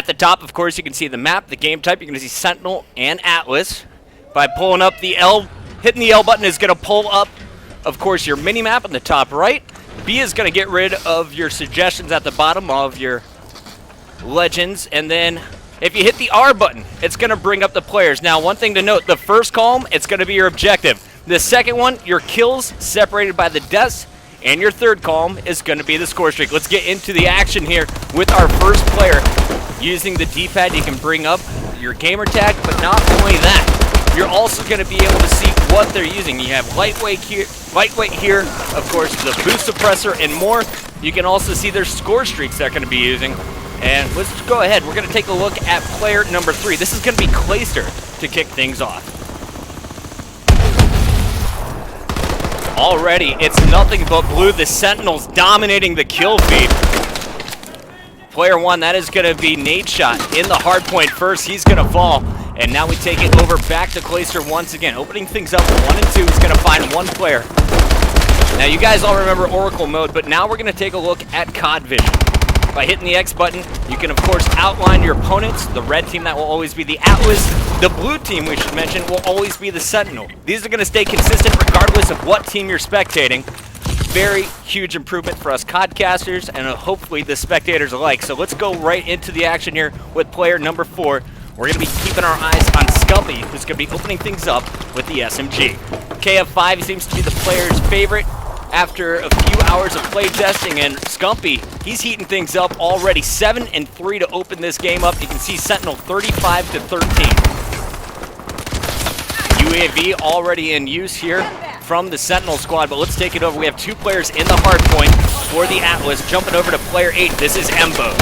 At the top, of course, you can see the map, the game type. You're going to see Sentinel and Atlas. By pulling up the L, hitting the L button is going to pull up, of course, your mini-map in the top right. B is going to get rid of your suggestions at the bottom of your legends. And then if you hit the R button, it's going to bring up the players. Now, one thing to note, the first column, it's going to be your objective. The second one, your kills separated by the deaths. And your third column is going to be the score streak. Let's get into the action here with our first player. Using the D-pad, you can bring up your gamer tag, but not only that, you're also going to be able to see what they're using. You have lightweight here, of course, the boost suppressor and more. You can also see their score streaks they're going to be using. And let's go ahead. We're going to take a look at player number 3. This is going to be Clayster to kick things off. Already, it's nothing but blue. The Sentinels dominating the kill feed. Player 1, that is going to be Nadeshot in the hardpoint first. He's going to fall. And now we take it over back to Clayster once again. Opening things up 1 and 2. He's going to find one player. Now, you guys all remember Oracle mode, but now we're going to take a look at COD Vision. By hitting the X button, you can, of course, outline your opponents. The red team, that will always be the Atlas. The blue team, we should mention, will always be the Sentinel. These are going to stay consistent regardless of what team you're spectating. Very huge improvement for us CODcasters and hopefully the spectators alike. So let's go right into the action here with player number 4. We're going to be keeping our eyes on Scumpy, who's going to be opening things up with the SMG. KF5 seems to be the player's favorite after a few hours of play testing, and Scumpy, he's heating things up already. 7 and 3 to open this game up. You can see Sentinel 35 to 13. UAV already in use here from the Sentinel squad, but let's take it over. We have 2 players in the hard point for the Atlas. Jumping over to player 8, this is Embos.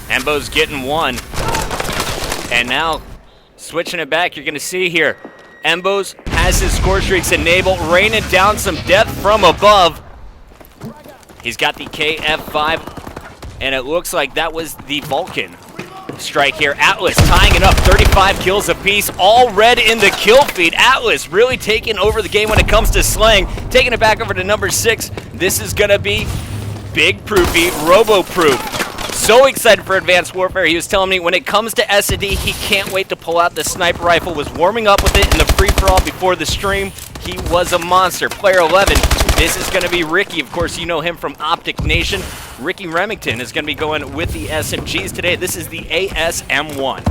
Embos getting 1. And now, switching it back, you're going to see here, Embos has his score streaks enabled, raining down some death from above. He's got the KF5, and it looks like that was the Vulcan strike here. Atlas tying it up, 35 kills apiece, all red in the kill feed. Atlas really taking over the game when it comes to slaying. Taking it back over to number 6. This is going to be Big Proofy, Robo-Proof. So excited for Advanced Warfare. He was telling me when it comes to S&D, he can't wait to pull out the sniper rifle. Was warming up with it in the free-for-all before the stream. He was a monster. Player 11, this is going to be Ricky. Of course, you know him from Optic Nation. Ricky Remington is going to be going with the SMGs today. This is the ASM-1.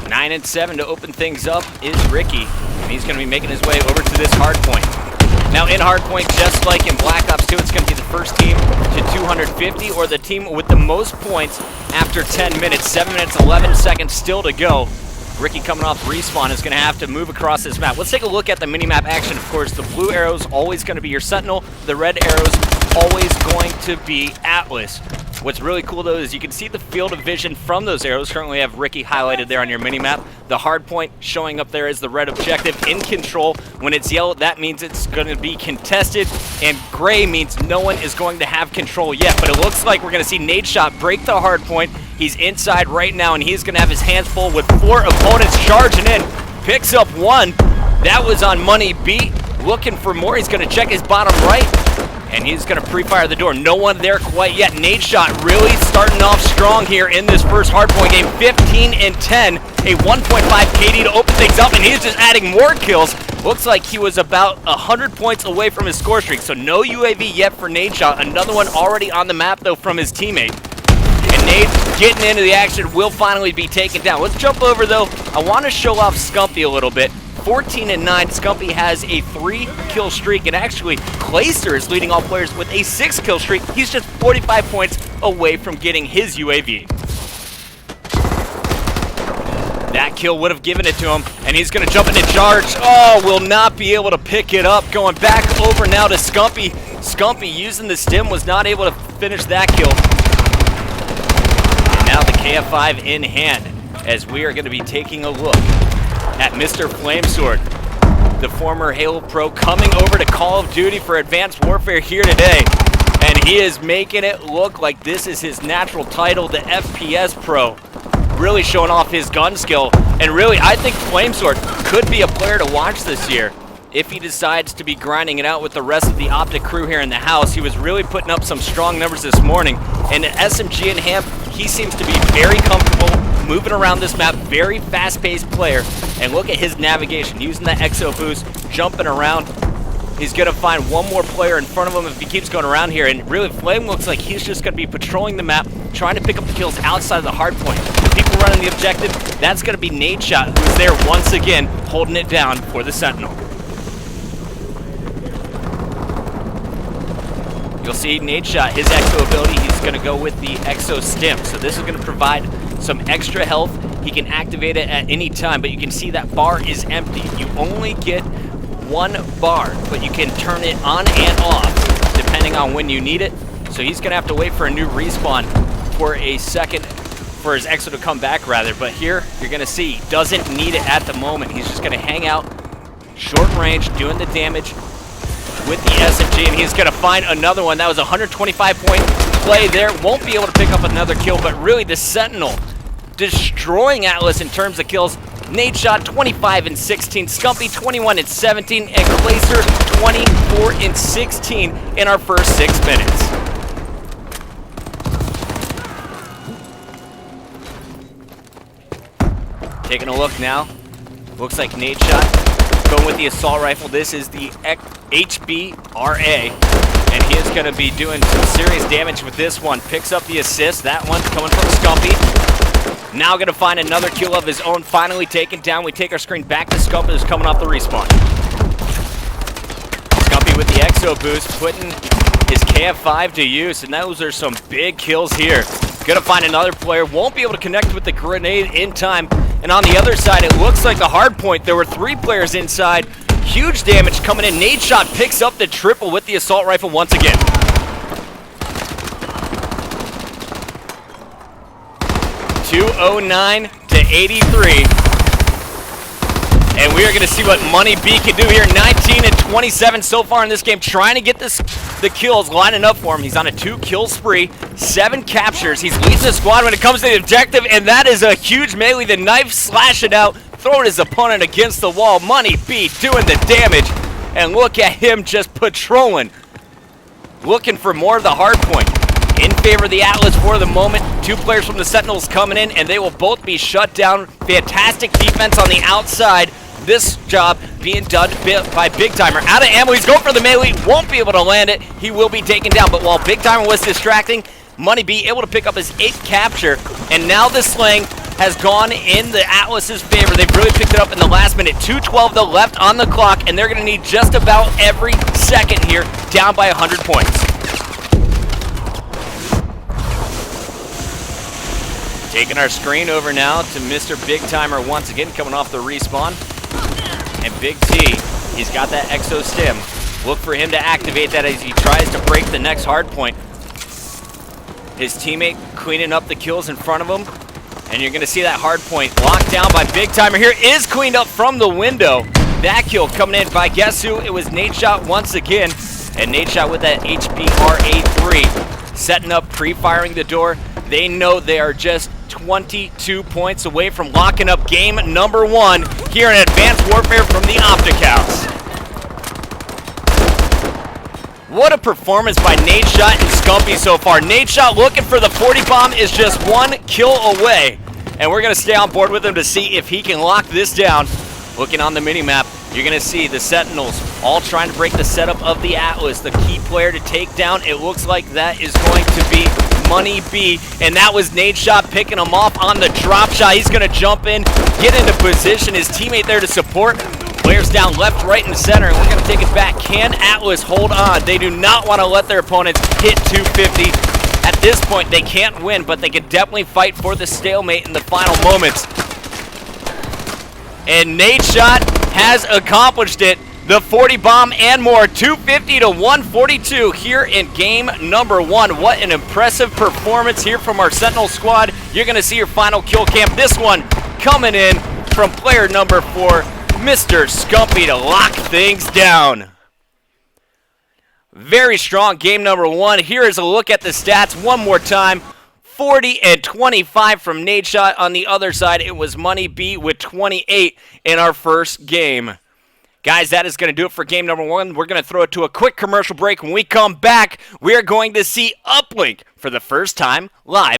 Nine and 7 to open things up is Ricky. And he's going to be making his way over to this hard point. Now in Hardpoint, just like in Black Ops 2, it's going to be the first team to 250 or the team with the most points after 10 minutes. 7 minutes, 11 seconds still to go. Ricky coming off respawn is going to have to move across this map. Let's take a look at the minimap action. Of course, the blue arrow's always going to be your Sentinel. The red arrow's always going to be Atlas. What's really cool, though, is you can see the field of vision from those arrows. Currently have Ricky highlighted there on your minimap. The hard point showing up there is the red objective in control. When it's yellow, that means it's going to be contested, and gray means no one is going to have control yet. But it looks like we're going to see Nadeshot break the hard point. He's inside right now, and he's going to have his hands full with 4 opponents charging in. Picks up 1. That was on Money Beat. Looking for more. He's going to check his bottom right. And he's going to pre-fire the door. No one there quite yet. Nadeshot really starting off strong here in this first hardpoint game. 15 and 10. A 1.5 KD to open things up, and he's just adding more kills. Looks like he was about 100 points away from his score streak. So no UAV yet for Nadeshot. Another one already on the map, though, from his teammate. And Nade getting into the action will finally be taken down. Let's jump over, though. I want to show off Scumpy a little bit. 14 and 9, Scumpy has a 3-kill streak, and actually Clayster is leading all players with a 6-kill streak. He's just 45 points away from getting his UAV. That kill would have given it to him, and he's going to jump into charge. Oh, will not be able to pick it up. Going back over now to Scumpy. Scumpy using the stim was not able to finish that kill. And now the KF5 in hand, as we are going to be taking a look at Mr. Flamesword, the former Halo Pro, coming over to Call of Duty for Advanced Warfare here today. And he is making it look like this is his natural title, the FPS Pro. Really showing off his gun skill. And really, I think Flamesword could be a player to watch this year. if he decides to be grinding it out with the rest of the Optic crew here in the house. He was really putting up some strong numbers this morning. And SMG and Hamp, he seems to be very comfortable moving around this map, very fast-paced player. And look at his navigation, using the exo boost, jumping around. He's going to find one more player in front of him if he keeps going around here. And really, Flame looks like he's just going to be patrolling the map, trying to pick up the kills outside of the hard point. People running the objective, that's going to be Nadeshot, who's there once again, holding it down for the Sentinel. You'll see Nadeshot, his exo ability, he's going to go with the exo stim. So this is going to provide some extra health. He can activate it at any time, but you can see that bar is empty. You only get one bar, but you can turn it on and off depending on when you need it. So he's going to have to wait for a new respawn for a second for his exo to come back, rather. But here, you're going to see, he doesn't need it at the moment. He's just going to hang out, short range, doing the damage with the SMG, and he's going to find another one. That was a 125-point play there. Won't be able to pick up another kill, but really the Sentinel destroying Atlas in terms of kills. Nadeshot 25 and 16, Scumpy 21 and 17, and Glacier 24 and 16 in our first 6 minutes. Taking a look now, looks like Nadeshot going with the assault rifle. This is the HBRA, and he is going to be doing some serious damage with this one. Picks up the assist. That one's coming from Scumpy. Now going to find another kill of his own, finally taken down. We take our screen back to Scumpy, who's coming off the respawn. Scumpy with the exo boost, putting his KF5 to use, and those are some big kills here. Going to find another player, won't be able to connect with the grenade in time. And on the other side, it looks like the hard point. There were 3 players inside. Huge damage coming in. Nadeshot picks up the triple with the assault rifle once again. .209 to 83. And we are going to see what Money B can do here. 19 and 27 so far in this game, trying to get the kills, lining up for him. He's on a 2-kill spree, 7 captures. He's leading the squad when it comes to the objective, and that is a huge melee. The knife slashing out, throwing his opponent against the wall. Money B doing the damage, and look at him just patrolling, looking for more of the hard point. In favor of the Atlas for the moment. 2 players from the Sentinels coming in, and they will both be shut down. Fantastic defense on the outside. This job being done by Big Timer. Out of ammo, he's going for the melee, won't be able to land it. He will be taken down, but while Big Timer was distracting, Money B able to pick up his 8th capture, and now the slang has gone in the Atlas's favor. They've really picked it up in the last minute. 2:12 though left on the clock, and they're going to need just about every second here, down by 100 points. Taking our screen over now to Mr. Big Timer once again, coming off the respawn. And Big T, he's got that exo stim. Look for him to activate that as he tries to break the next hard point. His teammate cleaning up the kills in front of him. And you're going to see that hard point locked down by Big Timer here. Is cleaned up from the window. That kill coming in by, guess who? It was Nadeshot once again. And Nadeshot with that HBRA3. Setting up, pre-firing the door. They know they are just 22 points away from locking up game number 1 here in Advanced Warfare from the Optic House. What a performance by Nadeshot and Scumpy so far. Nadeshot looking for the 40 bomb, is just 1 kill away. And we're going to stay on board with him to see if he can lock this down. Looking on the minimap, you're going to see the Sentinels all trying to break the setup of the Atlas. The key player to take down, it looks like that is going to be Money B, and that was Nadeshot picking him off on the drop shot. He's going to jump in, get into position, his teammate there to support. Players down left, right, and center, and we're going to take it back. Can Atlas hold on? They do not want to let their opponents hit 250. At this point, they can't win, but they can definitely fight for the stalemate in the final moments. And Nadeshot has accomplished it. The 40 bomb and more, 250 to 142 here in game number 1. What an impressive performance here from our Sentinel squad. You're going to see your final kill cam. This one coming in from player number 4, Mr. Scumpy, to lock things down. Very strong game number 1. Here is a look at the stats one more time. 40 and 25 from Nadeshot. On the other side, it was Money B with 28 in our first game. Guys, that is going to do it for game number 1. We're going to throw it to a quick commercial break. When we come back, we are going to see Uplink for the first time live.